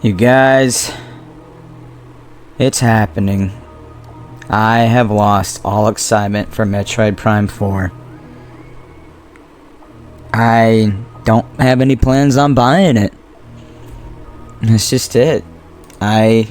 You guys, it's happening. I have lost all excitement for Metroid Prime 4. I don't have any plans on buying it. That's just it. I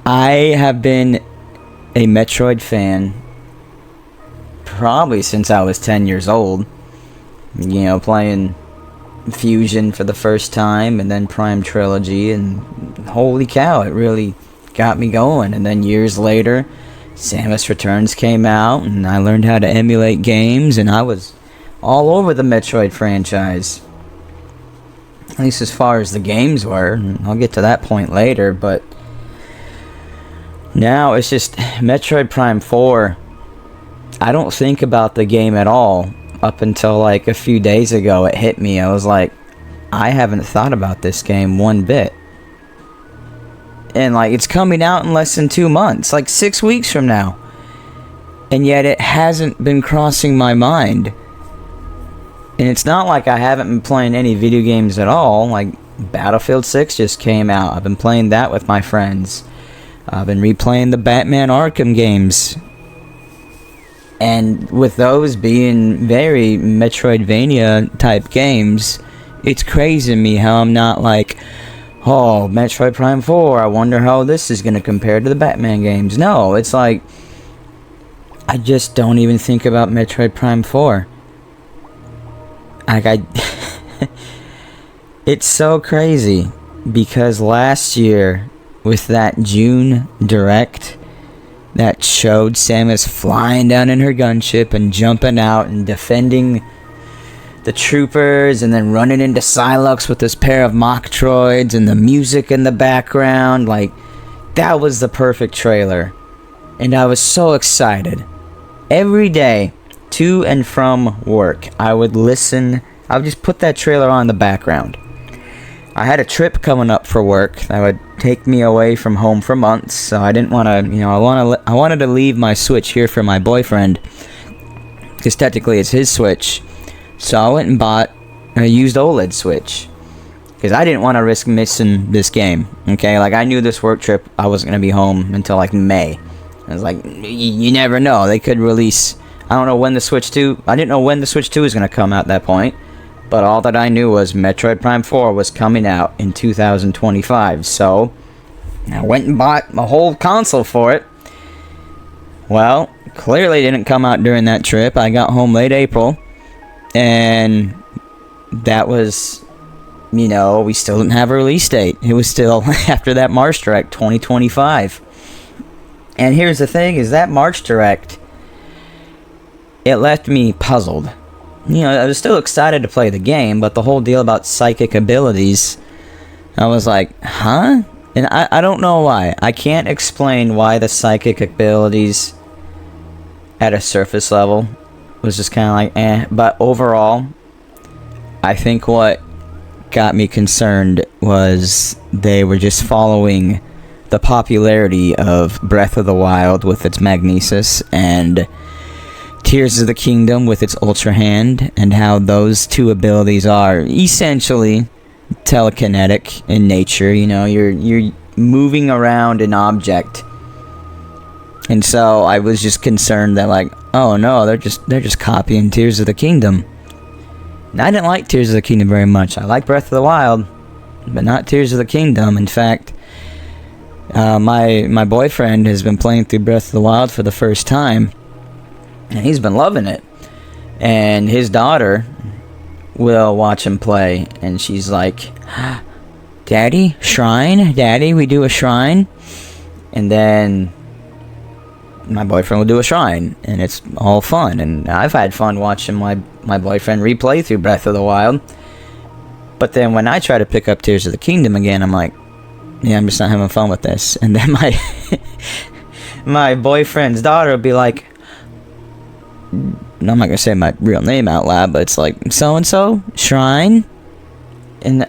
have been a Metroid fan probably since I was 10 years old. Playing Fusion for the first time, and then Prime Trilogy, and holy cow, it really got me going. And then years later, Samus Returns came out, and I learned how to emulate games, and I was all over the Metroid franchise. At least as far as the games were, and I'll get to that point later, but now it's just Metroid Prime 4. I don't think about the game at all. Up until like a few days ago, it hit me. I was like, I haven't thought about this game one bit. And like, it's coming out in less than 2 months, like 6 weeks from now. And yet it hasn't been crossing my mind. And it's not like I haven't been playing any video games at all. Like, Battlefield 6 just came out. I've been playing that with my friends. I've been replaying the Batman Arkham games. And with those being very Metroidvania type games, it's crazy to me how I'm not like, oh, Metroid Prime 4, I wonder how this is going to compare to the Batman games. No, it's like, I just don't even think about Metroid Prime 4. Like, it's so crazy, because last year, with that June Direct, that showed Samus flying down in her gunship and jumping out and defending the troopers, and then running into Psylocke with this pair of mock droids, and the music in the background. Like, that was the perfect trailer. And I was so excited. Every day, to and from work, I would just put that trailer on in the background. I had a trip coming up for work that would take me away from home for months, so I didn't want to, I wanted to leave my Switch here for my boyfriend, because technically it's his Switch. So I went and bought a used OLED Switch, because I didn't want to risk missing this game, okay? Like, I knew this work trip, I wasn't going to be home until, like, May. I was like, you never know, they could release, I don't know when the Switch 2, I didn't know when the Switch 2 was going to come out at that point. But all that I knew was Metroid Prime 4 was coming out in 2025, so I went and bought a whole console for it. Well, clearly didn't come out during that trip. I got home late April, and that was, we still didn't have a release date. It was still after that March Direct, 2025. And here's the thing, is that March Direct, it left me puzzled. I was still excited to play the game, but the whole deal about psychic abilities, I was like, huh? And I don't know why. I can't explain why the psychic abilities at a surface level was just kind of like, eh. But overall, I think what got me concerned was they were just following the popularity of Breath of the Wild with its magnesis, and Tears of the Kingdom with its Ultra Hand, and how those two abilities are essentially telekinetic in nature. You're moving around an object, and so I was just concerned that, like, oh no, they're just copying Tears of the Kingdom. And I didn't like Tears of the Kingdom very much. I like Breath of the Wild, but not Tears of the Kingdom. In fact, my boyfriend has been playing through Breath of the Wild for the first time, and he's been loving it. And his daughter will watch him play, and she's like, Daddy, shrine? Daddy, we do a shrine? And then my boyfriend will do a shrine, and it's all fun. And I've had fun watching my boyfriend replay through Breath of the Wild. But then when I try to pick up Tears of the Kingdom again, I'm like, yeah, I'm just not having fun with this. And then my boyfriend's daughter will be like, I'm not gonna say my real name out loud, but it's like, so-and-so, shrine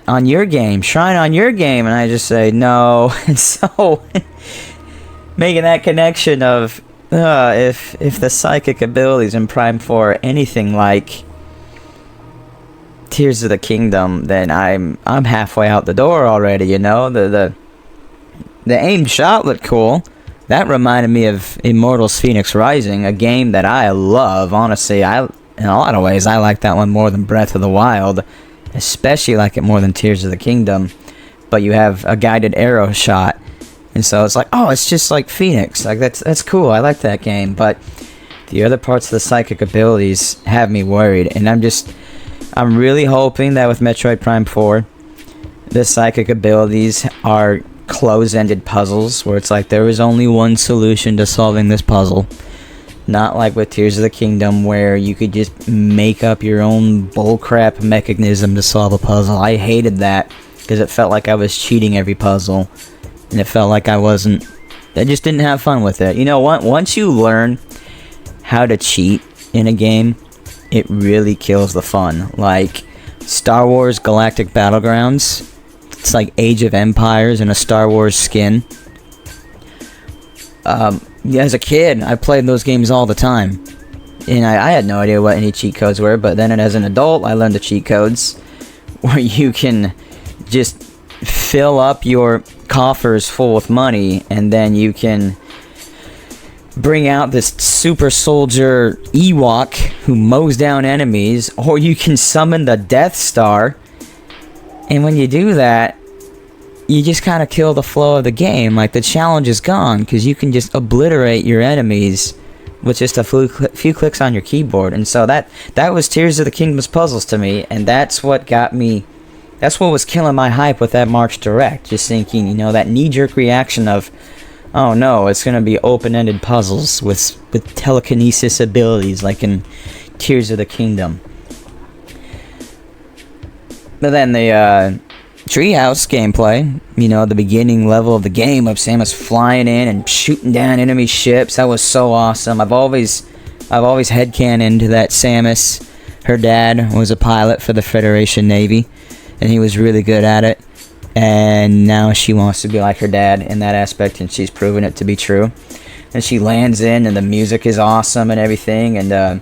on your game, shrine on your game, and I just say no. And so making that connection of if the psychic abilities in Prime 4 are anything like Tears of the Kingdom, then I'm halfway out the door already. You know, the aimed shot looked cool. That reminded me of Immortals Phoenix Rising, a game that I love. Honestly, in a lot of ways, I like that one more than Breath of the Wild, especially like it more than Tears of the Kingdom. But you have a guided arrow shot, and so it's like, oh, it's just like Phoenix. Like that's cool. I like that game. But the other parts of the psychic abilities have me worried, and I'm really hoping that with Metroid Prime 4, the psychic abilities are close-ended puzzles where it's like there is only one solution to solving this puzzle, not like with Tears of the Kingdom where you could just make up your own bullcrap mechanism to solve a puzzle. I hated that because it felt like I was cheating every puzzle, and it felt like I just didn't have fun with it. You know what? Once you learn how to cheat in a game, it really kills the fun. Like Star Wars Galactic Battlegrounds, it's like Age of Empires in a Star Wars skin. As a kid, I played those games all the time, and I had no idea what any cheat codes were, but then as an adult, I learned the cheat codes, where you can just fill up your coffers full with money, and then you can bring out this super soldier Ewok who mows down enemies, or you can summon the Death Star. And when you do that, you just kind of kill the flow of the game. Like, the challenge is gone, because you can just obliterate your enemies with just a few clicks on your keyboard. And so that was Tears of the Kingdom's puzzles to me, and that's what was killing my hype with that March Direct. Just thinking, you know, that knee-jerk reaction of, oh no, it's going to be open-ended puzzles with telekinesis abilities like in Tears of the Kingdom. But then the Treehouse gameplay, you know, the beginning level of the game of Samus flying in and shooting down enemy ships, that was so awesome. I've always headcanoned that Samus, her dad, was a pilot for the Federation Navy, and he was really good at it. And now she wants to be like her dad in that aspect, and she's proven it to be true. And she lands in, and the music is awesome and everything, and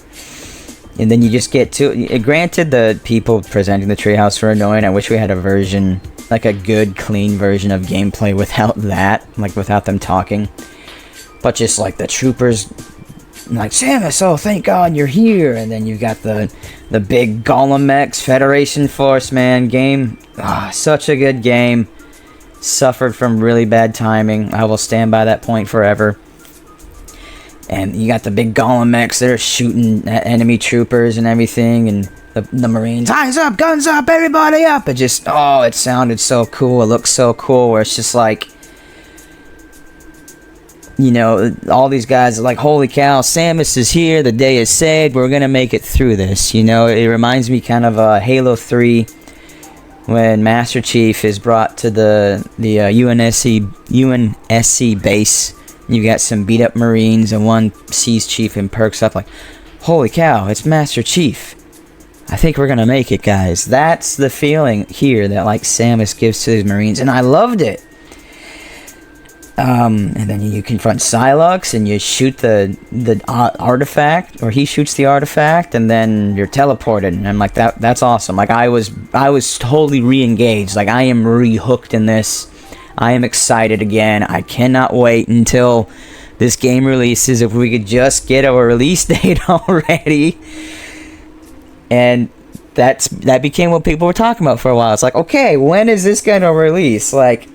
then you just get to it. Granted, the people presenting the Treehouse were annoying. I wish we had a version, like a good, clean version of gameplay without that, like without them talking. But just like the troopers, like, Samus, oh thank God you're here, and then you got the big Golem X Federation Force, man. Game, such a good game. Suffered from really bad timing. I will stand by that point forever. And you got the big Golem mechs that are shooting at enemy troopers and everything, and the Marines, eyes up, guns up, everybody up. It just, it sounded so cool, it looked so cool, where it's just like, you know, all these guys are like, holy cow, Samus is here, the day is saved, we're gonna make it through this. You know, it reminds me kind of Halo 3, when Master Chief is brought to the UNSC base. You got some beat up Marines, and one sees Chief and perks up like, holy cow, it's Master Chief. I think we're gonna make it, guys. That's the feeling here that like Samus gives to these Marines, and I loved it. And then you confront Psylocke, and you shoot the artifact, or he shoots the artifact, and then you're teleported. And I'm like, that's awesome. Like, I was totally re-engaged. Like, I am re-hooked in this. I am excited again. I cannot wait until this game releases. If we could just get a release date already. And that became what people were talking about for a while. It's like, okay, when is this going to release? Like,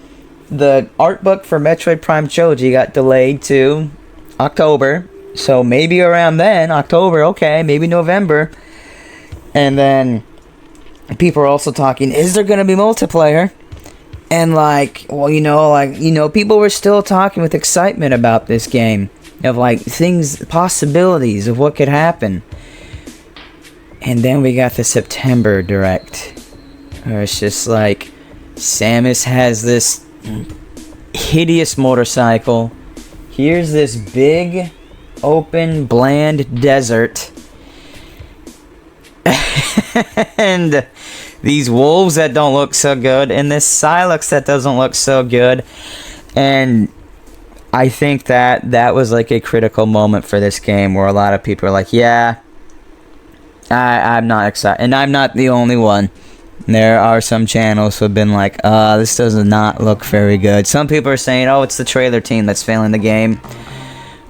the art book for Metroid Prime Trilogy got delayed to October. So maybe around then, October, okay, maybe November. And then people are also talking, is there going to be multiplayer? And like, well, people were still talking with excitement about this game. Of like things, possibilities of what could happen. And then we got the September Direct. Where it's just like, Samus has this hideous motorcycle. Here's this big, open, bland desert. And these wolves that don't look so good, and this Psylocke that doesn't look so good. And I think that was like a critical moment for this game, where a lot of people are like, yeah, I'm not excited, and I'm not the only one. There are some channels who have been like, this does not look very good. Some people are saying, oh, it's the trailer team that's failing the game.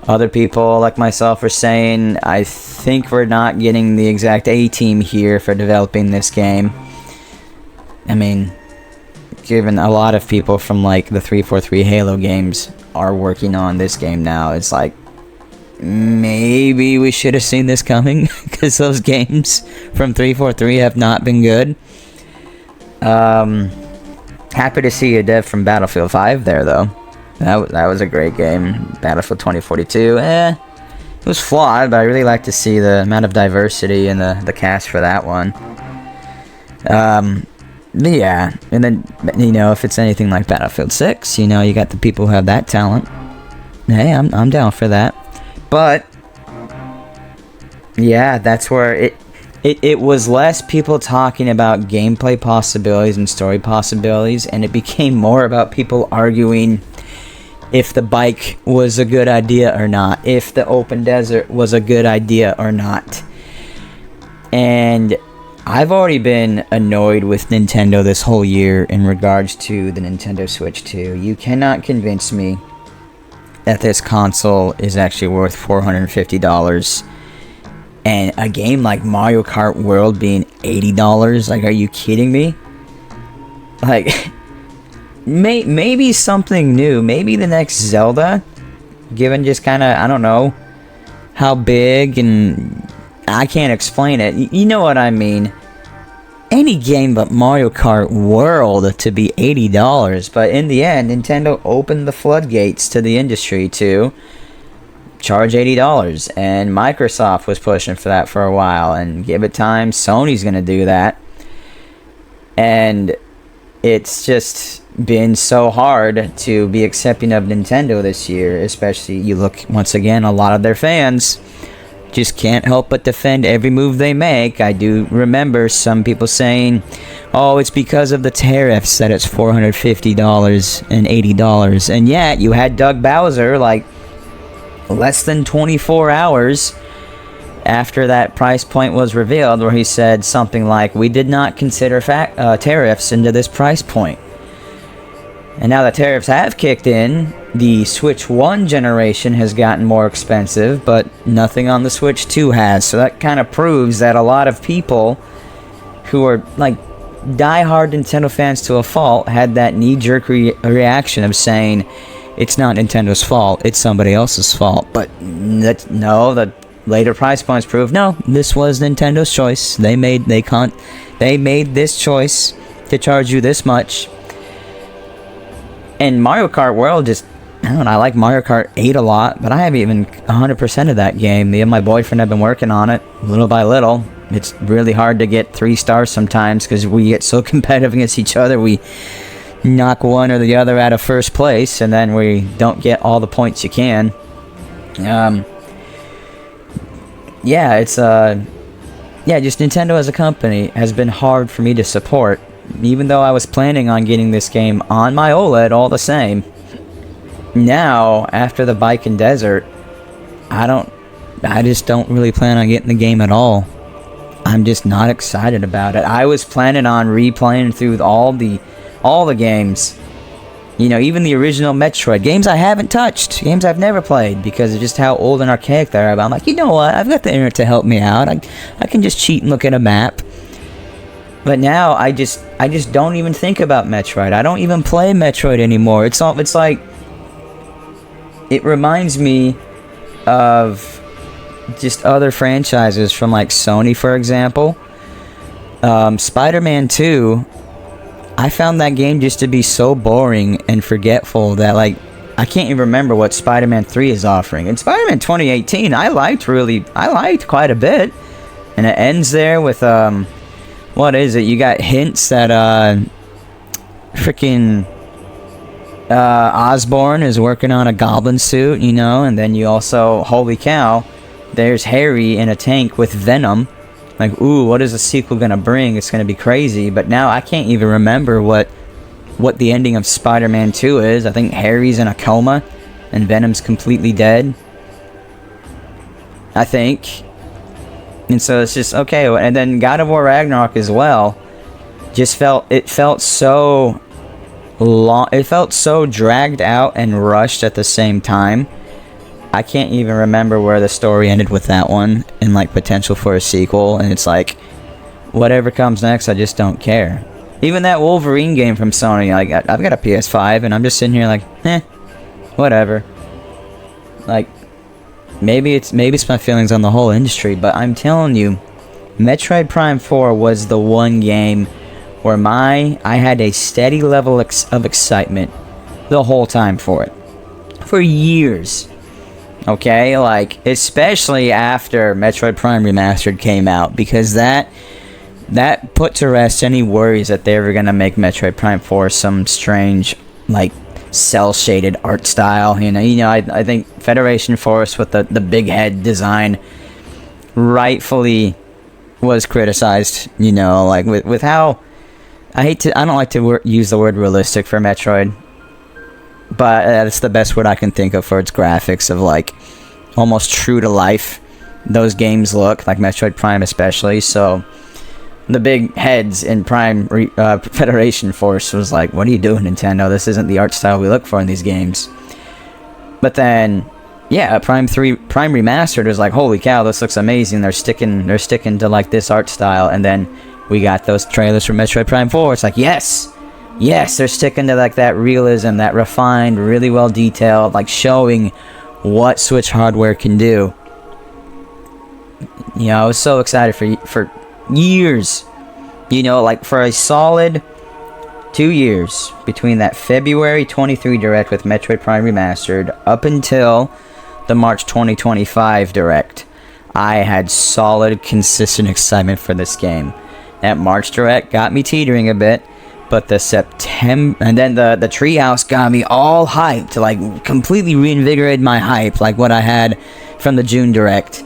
Other people, like myself, are saying, I think we're not getting the exact A-team here for developing this game. I mean, given a lot of people from, like, the 343 Halo games are working on this game now, it's like, maybe we should have seen this coming, because those games from 343 have not been good. Happy to see a dev from Battlefield 5 there, though. That was a great game. Battlefield 2042, it was flawed, but I really like to see the amount of diversity in the cast for that one. Yeah, and then, you know, if it's anything like Battlefield 6, you know, you got the people who have that talent. Hey, I'm down for that. But, yeah, that's where it was less people talking about gameplay possibilities and story possibilities, and it became more about people arguing if the bike was a good idea or not, if the open desert was a good idea or not. And I've already been annoyed with Nintendo this whole year in regards to the Nintendo Switch 2. You cannot convince me that this console is actually worth $450. And a game like Mario Kart World being $80? Like, are you kidding me? Like, maybe something new. Maybe the next Zelda, given just kind of, I don't know, how big, and I can't explain it. You know what I mean. Any game but Mario Kart World to be $80. But in the end, Nintendo opened the floodgates to the industry to charge $80. And Microsoft was pushing for that for a while. And give it time, Sony's going to do that. And it's just been so hard to be accepting of Nintendo this year. Especially, you look, once again, a lot of their fans just can't help but defend every move they make. I do remember some people saying, oh, it's because of the tariffs that it's $450 and $80. And yet, you had Doug Bowser, like, less than 24 hours after that price point was revealed, where he said something like, we did not consider tariffs into this price point. And now the tariffs have kicked in. The Switch 1 generation has gotten more expensive, but nothing on the Switch 2 has. So that kind of proves that a lot of people who are, like, die-hard Nintendo fans to a fault had that knee-jerk reaction of saying, it's not Nintendo's fault, it's somebody else's fault. But no, the later price points prove, no, this was Nintendo's choice. They made this choice to charge you this much. And Mario Kart World just, I don't know, I like Mario Kart 8 a lot, but I haven't even 100% of that game. Me and my boyfriend have been working on it, little by little. It's really hard to get 3 stars sometimes, because we get so competitive against each other. We knock one or the other out of first place, and then we don't get all the points you can. Yeah, it's, just Nintendo as a company has been hard for me to support. Even though I was planning on getting this game on my OLED all the same. Now, after the Bike and Desert, I just don't really plan on getting the game at all. I'm just not excited about it. I was planning on replaying through all the games. You know, even the original Metroid. Games I haven't touched. Games I've never played because of just how old and archaic they are. But I'm like, you know what? I've got the internet to help me out. I can just cheat and look at a map. But now I just don't even think about Metroid. I don't even play Metroid anymore. It's like, it reminds me of just other franchises from, like, Sony, for example. Spider-Man 2, I found that game just to be so boring and forgetful that, like, I can't even remember what Spider-Man 3 is offering. And Spider-Man 2018, I liked quite a bit. And it ends there with, what is it? You got hints that, freaking, Osborn is working on a goblin suit, you know, and then you also, holy cow, there's Harry in a tank with Venom. Like, ooh, what is the sequel gonna bring? It's gonna be crazy. But now I can't even remember what the ending of Spider-Man 2 is. I think Harry's in a coma, and Venom's completely dead. I think. And so it's just okay. And then God of War Ragnarok as well just felt so long. It felt so dragged out and rushed at the same time. I can't even remember where the story ended with that one and like potential for a sequel. And it's like, whatever comes next, I just don't care. Even that Wolverine game from Sony, like I've got a PS5 and I'm just sitting here like, whatever. Like, maybe it's my feelings on the whole industry, but I'm telling you, Metroid Prime 4 was the one game where I had a steady level of excitement the whole time for it. For years. Okay, like, especially after Metroid Prime Remastered came out, because that put to rest any worries that they were gonna make Metroid Prime 4 some strange, like, cel-shaded art style. You know, I think Federation Force with the big head design rightfully was criticized. You know, like with how I don't like to use the word realistic for Metroid, but that's the best word I can think of for its graphics of like almost true to life. Those games look like Metroid Prime, especially. So the big heads in Federation Force was like, what are you doing, Nintendo? This isn't the art style we look for in these games. But then, yeah, Prime Remastered was like, holy cow, this looks amazing. They're sticking to like this art style. And then we got those trailers for Metroid Prime 4. It's like, yes, they're sticking to like that realism, that refined, really well detailed, like showing what Switch hardware can do. You know, I was so excited for years. You know, like for a solid 2 years between that February 23 Direct with Metroid Prime Remastered up until the March 2025 Direct, I had solid, consistent excitement for this game. That March Direct got me teetering a bit, but the September, and then the Treehouse got me all hyped, like completely reinvigorated my hype, like what I had from the June Direct.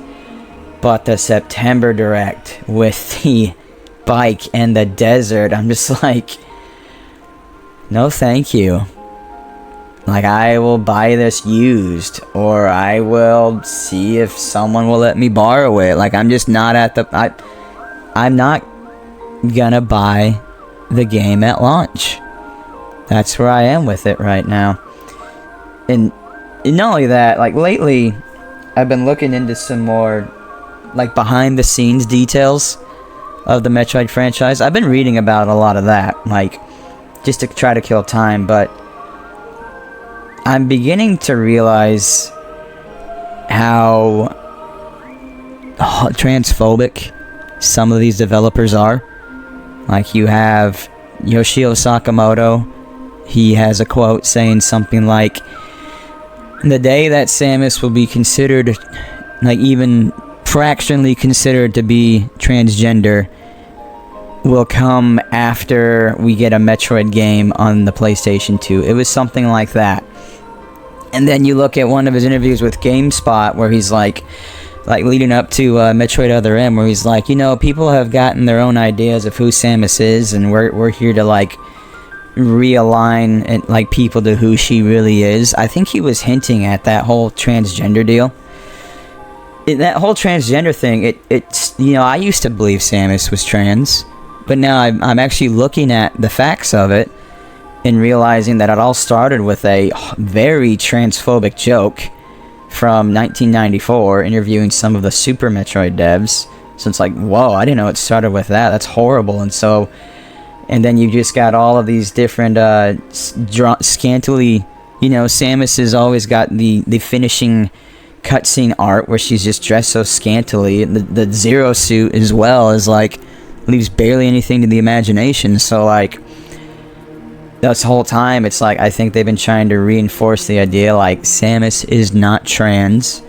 But the September Direct with the bike and the desert, I'm just like, no thank you. Like, I will buy this used, or I will see if someone will let me borrow it. Like, I'm just not at the... I'm not gonna buy the game at launch. That's where I am with it right now. And not only that, like, lately, I've been looking into some more, like, behind-the-scenes details of the Metroid franchise. I've been reading about a lot of that, like, just to try to kill time, but I'm beginning to realize how transphobic some of these developers are. Like, you have Yoshio Sakamoto. He has a quote saying something like, the day that Samus will be considered, like even fractionally considered to be transgender, will come after we get a Metroid game on the PlayStation 2. It was something like that. And then you look at one of his interviews with GameSpot where he's like leading up to Metroid Other M, where he's like, you know, people have gotten their own ideas of who Samus is, and we're here to like realign and like people to who she really is. I think he was hinting at that whole transgender deal. That whole transgender thing, it's, you know, I used to believe Samus was trans, but now I'm actually looking at the facts of it and realizing that it all started with a very transphobic joke from 1994, interviewing some of the Super Metroid devs. So it's like, whoa, I didn't know it started with that. That's horrible. And then you just got all of these different scantily, you know, Samus has always got the finishing cutscene art where she's just dressed so scantily. The Zero suit as well is like, leaves barely anything to the imagination. So like, this whole time, it's like, I think they've been trying to reinforce the idea, like, Samus is not trans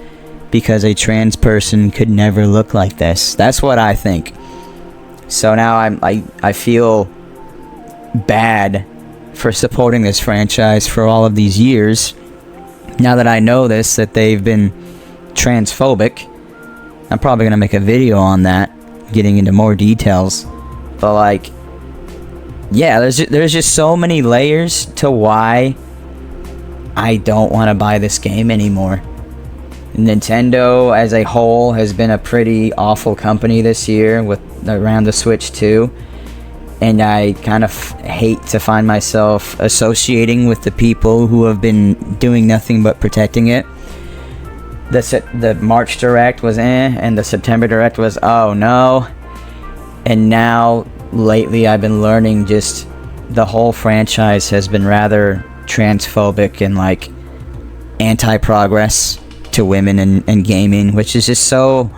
because a trans person could never look like this. That's what I think. So now I feel bad for supporting this franchise for all of these years. Now that I know this, that they've been transphobic, I'm probably going to make a video on that, getting into more details. But, like, yeah, there's just so many layers to why I don't want to buy this game anymore. Nintendo as a whole has been a pretty awful company this year with around the Switch 2. And I kind of hate to find myself associating with the people who have been doing nothing but protecting it. The March Direct was and the September Direct was oh no. And now, lately, I've been learning just the whole franchise has been rather transphobic and, like, anti-progress to women in gaming, which is just so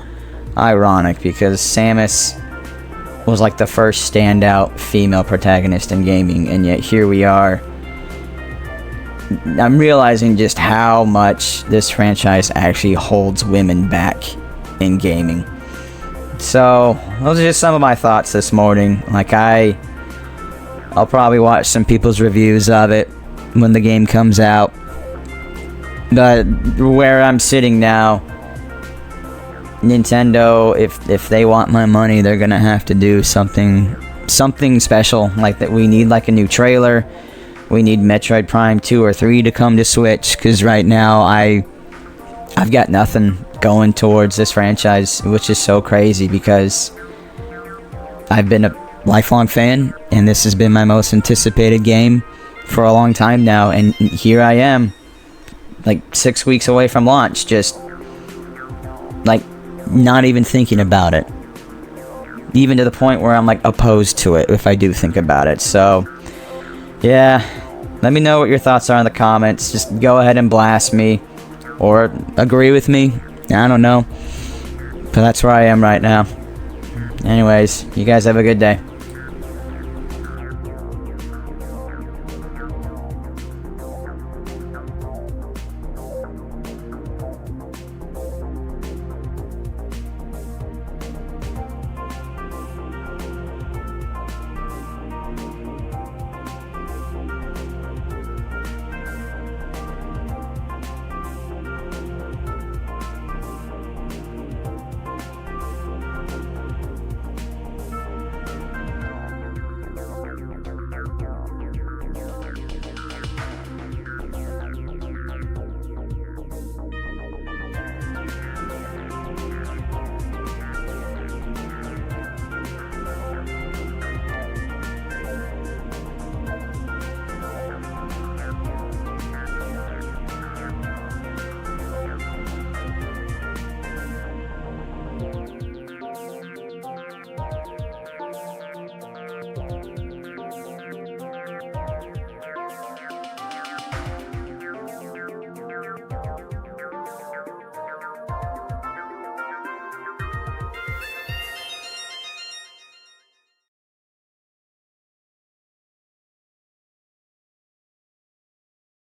ironic because Samus was, like, the first standout female protagonist in gaming, and yet here we are. I'm realizing just how much this franchise actually holds women back in gaming. So, those are just some of my thoughts this morning. Like, I'll probably watch some people's reviews of it when the game comes out. But where I'm sitting now, Nintendo, if they want my money, they're gonna have to do something special. Like that, we need like a new trailer. We need Metroid Prime 2 or 3 to come to Switch, because right now I've got nothing going towards this franchise, which is so crazy because I've been a lifelong fan and this has been my most anticipated game for a long time now, and here I am like 6 weeks away from launch, just like not even thinking about it, even to the point where I'm like opposed to it if I do think about it. So yeah, let me know what your thoughts are in the comments. Just go ahead and blast me or agree with me. I don't know. But that's where I am right now. Anyways, you guys have a good day.